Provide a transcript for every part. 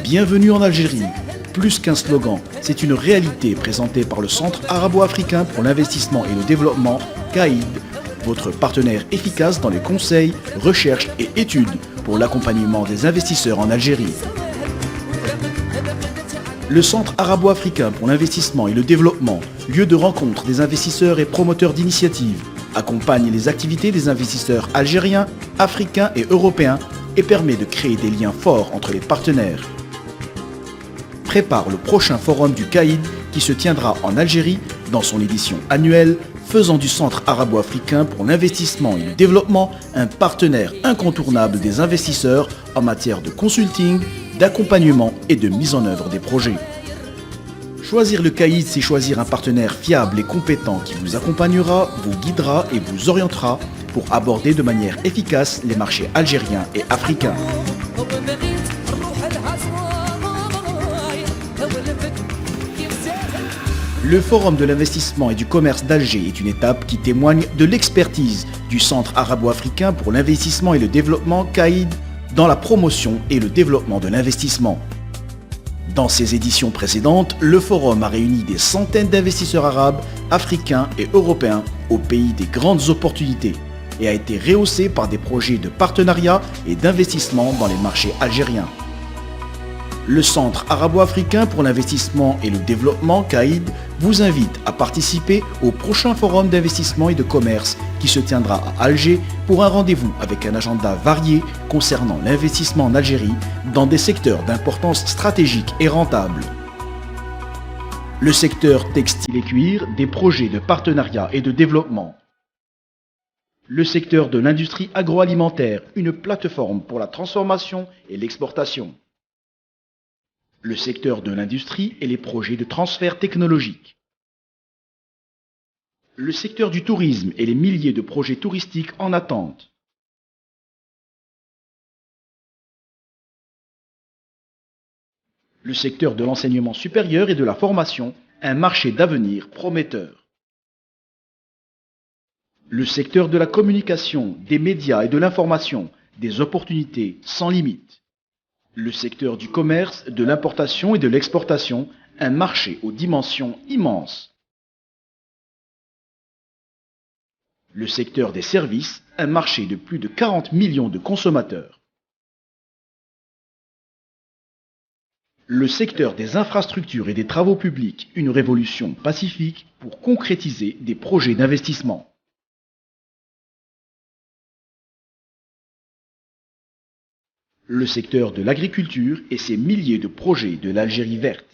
Bienvenue en Algérie. Plus qu'un slogan, c'est une réalité présentée par le Centre arabo-africain pour l'investissement et le développement, CAID, votre partenaire efficace dans les conseils, recherches et études pour l'accompagnement des investisseurs en Algérie. Le Centre arabo-africain pour l'investissement et le développement, lieu de rencontre des investisseurs et promoteurs d'initiatives, accompagne les activités des investisseurs algériens, africains et européens et permet de créer des liens forts entre les partenaires. Prépare le prochain forum du CAID qui se tiendra en Algérie dans son édition annuelle, faisant du Centre arabo-africain pour l'investissement et le développement un partenaire incontournable des investisseurs en matière de consulting, d'accompagnement et de mise en œuvre des projets. Choisir le CAID, c'est choisir un partenaire fiable et compétent qui vous accompagnera, vous guidera et vous orientera pour aborder de manière efficace les marchés algériens et africains. Le Forum de l'investissement et du commerce d'Alger est une étape qui témoigne de l'expertise du Centre arabo-africain pour l'investissement et le développement CAID dans la promotion et le développement de l'investissement. Dans ses éditions précédentes, le forum a réuni des centaines d'investisseurs arabes, africains et européens au pays des grandes opportunités et a été rehaussé par des projets de partenariat et d'investissement dans les marchés algériens. Le Centre arabo-africain pour l'investissement et le développement, CAID, vous invite à participer au prochain forum d'investissement et de commerce qui se tiendra à Alger pour un rendez-vous avec un agenda varié concernant l'investissement en Algérie dans des secteurs d'importance stratégique et rentable. Le secteur textile et cuir, des projets de partenariat et de développement. Le secteur de l'industrie agroalimentaire, une plateforme pour la transformation et l'exportation. Le secteur de l'industrie et les projets de transfert technologique. Le secteur du tourisme et les milliers de projets touristiques en attente. Le secteur de l'enseignement supérieur et de la formation, un marché d'avenir prometteur. Le secteur de la communication, des médias et de l'information, des opportunités sans limite. Le secteur du commerce, de l'importation et de l'exportation, un marché aux dimensions immenses. Le secteur des services, un marché de plus de 40 millions de consommateurs. Le secteur des infrastructures et des travaux publics, une révolution pacifique pour concrétiser des projets d'investissement. Le secteur de l'agriculture et ses milliers de projets de l'Algérie verte.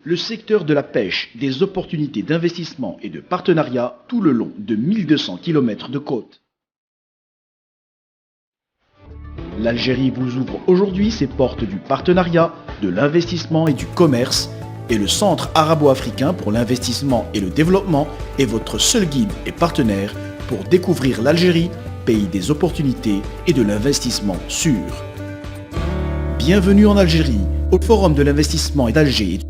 Le secteur de la pêche, des opportunités d'investissement et de partenariat tout le long de 1200 km de côte. L'Algérie vous ouvre aujourd'hui ses portes du partenariat, de l'investissement et du commerce, et le Centre arabo-africain pour l'investissement et le développement est votre seul guide et partenaire pour découvrir l'Algérie, pays des opportunités et de l'investissement sûr. Bienvenue en Algérie, au Forum de l'investissement d'Alger.